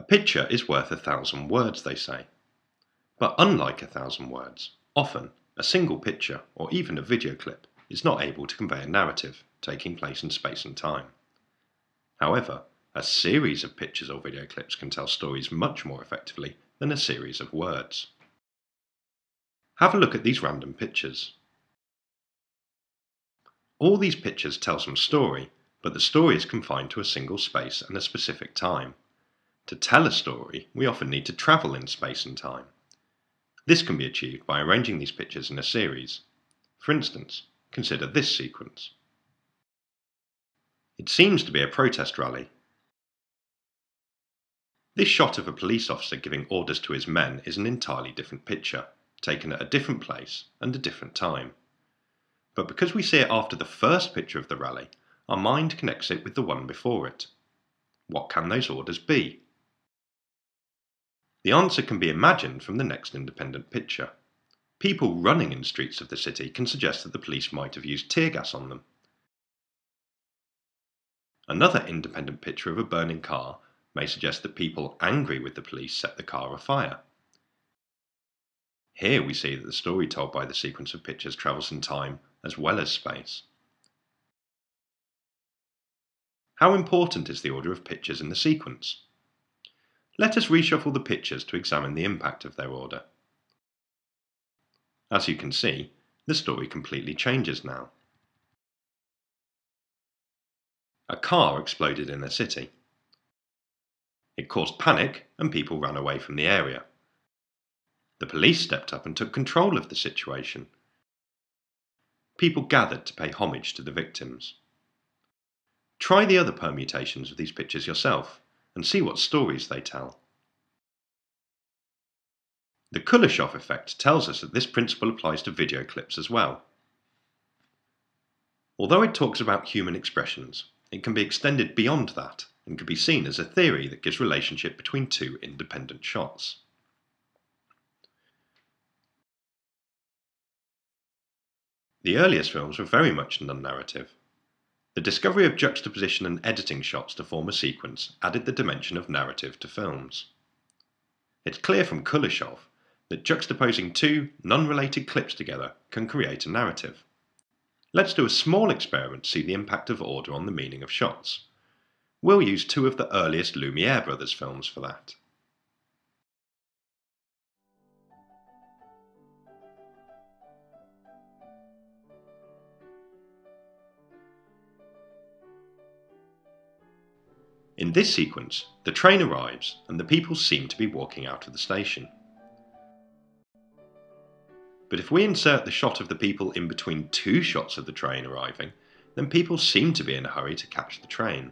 picture is worth 1,000 words, they say. But unlike 1,000 words, often a single picture or even a video clip is not able to convey a narrative taking place in space and time. However, a series of pictures or video clips can tell stories much more effectively than a series of words. Have a look at these random pictures. All these pictures tell some story, but the story is confined to a single space and a specific time. To tell a story, we often need to travel in space and time. This can be achieved by arranging these pictures in a series. For instance, consider this sequence. It seems to be a protest rally. This shot of a police officer giving orders to his men is an entirely different picture, taken at a different place and a different time. But because we see it after the first picture of the rally, our mind connects it with the one before it. What can those orders be? The answer can be imagined from the next independent picture. People running in streets of the city can suggest that the police might have used tear gas on them. Another independent picture of a burning car may suggest that people angry with the police set the car afire. Here we see that the story told by the sequence of pictures travels in time as well as space. How important is the order of pictures in the sequence? Let us reshuffle the pictures to examine the impact of their order. As you can see, the story completely changes now. A car exploded in a city. It caused panic and people ran away from the area. The police stepped up and took control of the situation. People gathered to pay homage to the victims. Try the other permutations of these pictures yourself and see what stories they tell. The Kuleshov effect tells us that this principle applies to video clips as well. Although it talks about human expressions, it can be extended beyond that and can be seen as a theory that gives relationship between two independent shots. The earliest films were very much non-narrative. The discovery of juxtaposition and editing shots to form a sequence added the dimension of narrative to films. It's clear from Kuleshov that juxtaposing two non-related clips together can create a narrative. Let's do a small experiment to see the impact of order on the meaning of shots. We'll use two of the earliest Lumiere brothers films for that. In this sequence, the train arrives and the people seem to be walking out of the station. But if we insert the shot of the people in between two shots of the train arriving, then people seem to be in a hurry to catch the train.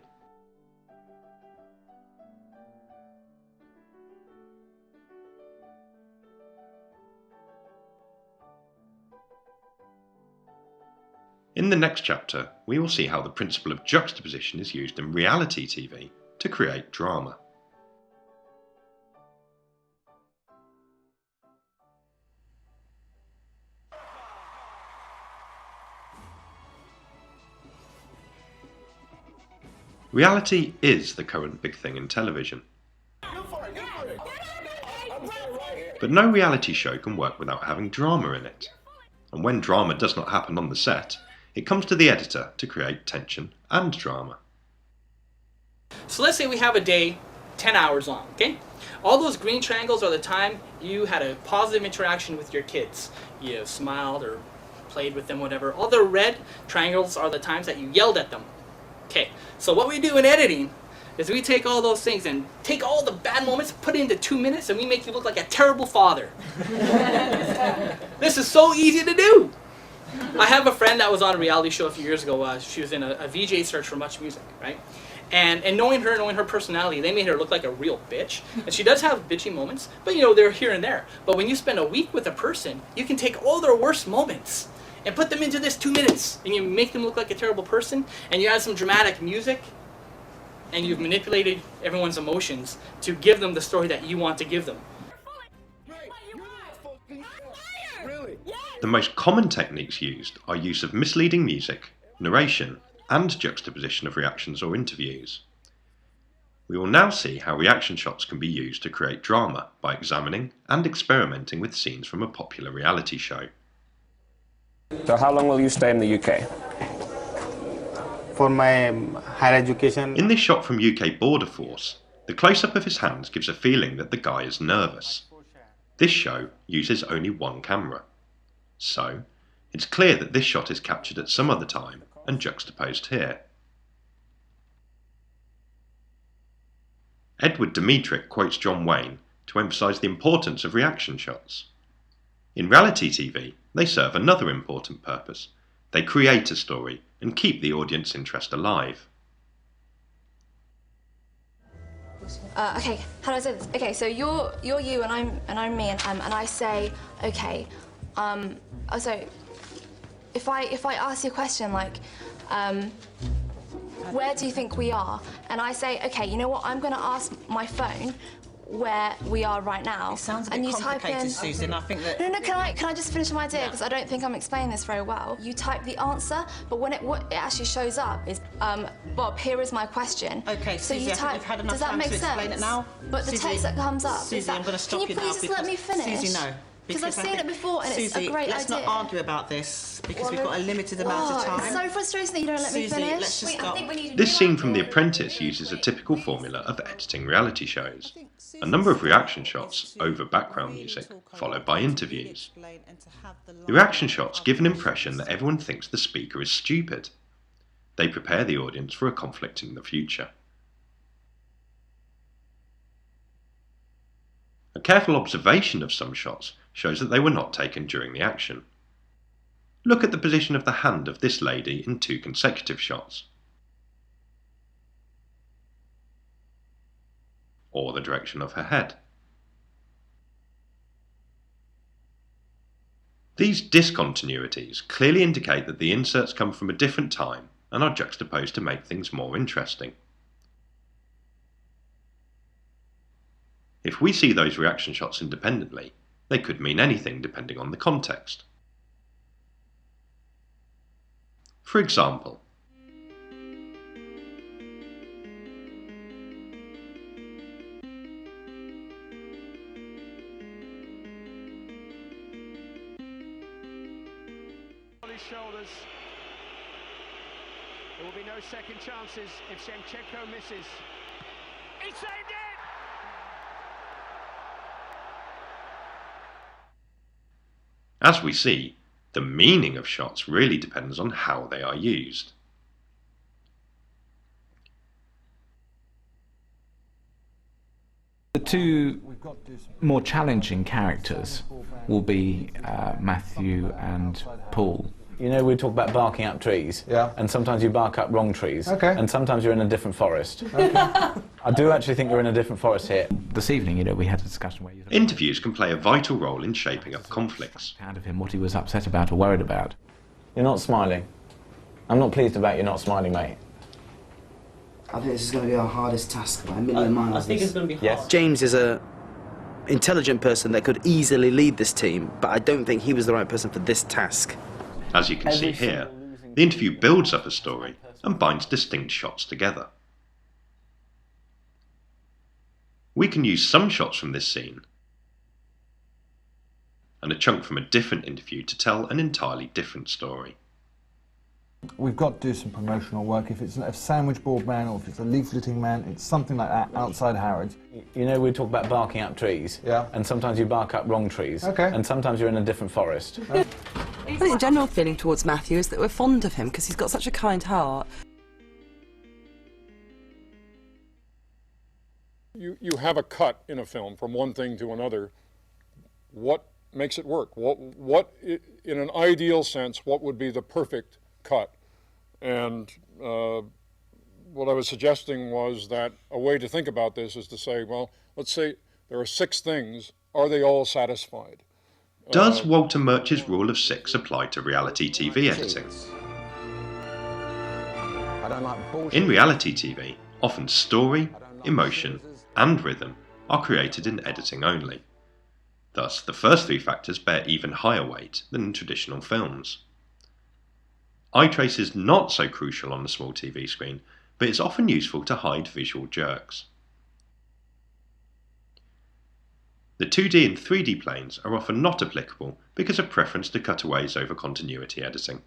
In the next chapter, we will see how the principle of juxtaposition is used in reality TV to create drama. Reality is the current big thing in television. But no reality show can work without having drama in it. And when drama does not happen on the set, it comes to the editor to create tension and drama. So let's say we have a day 10 hours long, okay? All those green triangles are the time you had a positive interaction with your kids. You smiled or played with them, whatever. All the red triangles are the times that you yelled at them. Okay, so what we do in editing is we take all those things and take all the bad moments, put it into 2 minutes, and we make you look like a terrible father. This is so easy to do. I have a friend that was on a reality show a few years ago. She was in a VJ search for Much Music, right? And knowing her personality, they made her look like a real bitch. And she does have bitchy moments, but you know, they're here and there. But when you spend a week with a person, you can take all their worst moments and put them into this 2 minutes, and you make them look like a terrible person, and you add some dramatic music, and you've manipulated everyone's emotions to give them the story that you want to give them. The most common techniques used are use of misleading music, narration, and juxtaposition of reactions or interviews. We will now see how reaction shots can be used to create drama by examining and experimenting with scenes from a popular reality show. So how long will you stay in the UK? For my higher education. In this shot from UK Border Force, the close-up of his hands gives a feeling that the guy is nervous. This show uses only one camera. So, it's clear that this shot is captured at some other time and juxtaposed here. Edward Dmytryk quotes John Wayne to emphasise the importance of reaction shots. In reality TV, they serve another important purpose. They create a story and keep the audience interest alive. Okay, how do I say this? Okay, so you're you and I'm me and I say, okay, so if I ask you a question like, where do you think we are? And I say, okay, you know what? I'm going to ask my phone where we are right now. It sounds a bit and you complicated, type in, Susan. I think that... No, can I just finish my idea? Because I don't think I'm explaining this very well. You type the answer, but what it actually shows up is, Bob, here is my question. Okay, so Susie, you type, I think we've had enough does that time make to sense? explain it now. But the Susie, text that comes up, Susie, I'm going to stop you now. Can you please just let me finish? Susie, no. Because I've seen it before and Susie, it's a great let's idea. not argue about this because we've got a limited amount of time. It's so frustrating that you don't let me Susie, finish. let's just stop. This scene from The Apprentice uses a typical formula of editing reality shows. A number of reaction shots over background music, followed by interviews. The reaction shots give an impression that everyone thinks the speaker is stupid. They prepare the audience for a conflict in the future. A careful observation of some shots shows that they were not taken during the action. Look at the position of the hand of this lady in 2 consecutive shots. Or the direction of her head. These discontinuities clearly indicate that the inserts come from a different time and are juxtaposed to make things more interesting. If we see those reaction shots independently, they could mean anything depending on the context. For example, on his shoulders. There will be no second chances if Shevchenko misses. He saved it! as we see, the meaning of shots really depends on how they are used. The 2 more challenging characters will be Matthew and Paul. You know, we talk about barking up trees, Yeah. and sometimes you bark up wrong trees, Okay. and sometimes you're in a different forest. Okay. I do actually think you're in a different forest here. This evening, we had a discussion where you Interviews can play a vital role in shaping up conflicts. out of him what he was upset about or worried about. You're not smiling. I'm not pleased about you not smiling, mate. I think this is going to be our hardest task by a million miles. I think it's going to be hard. Yes. James is a intelligent person that could easily lead this team, but I don't think he was the right person for this task. As you can see here, the interview builds up a story and binds distinct shots together. We can use some shots from this scene and a chunk from a different interview to tell an entirely different story. We've got to do some promotional work. If it's a sandwich board man or if it's a leafleting man, it's something like that outside Harrods. You know, we talk about barking up trees, Yeah. and sometimes you bark up wrong trees, Okay. and sometimes you're in a different forest. I think the general feeling towards Matthew is that we're fond of him because he's got such a kind heart. You have a cut in a film from one thing to another. What makes it work? What in an ideal sense, what would be the perfect cut? And what I was suggesting was that a way to think about this is to say, well, let's say there are 6 things. Are they all satisfied? Does Walter Murch's rule of 6 apply to reality TV editing? In reality TV, often story, emotion, and rhythm are created in editing only. Thus, the first 3 factors bear even higher weight than in traditional films. Eye trace is not so crucial on a small TV screen, but it's often useful to hide visual jerks. The 2D and 3D planes are often not applicable because of preference to cutaways over continuity editing.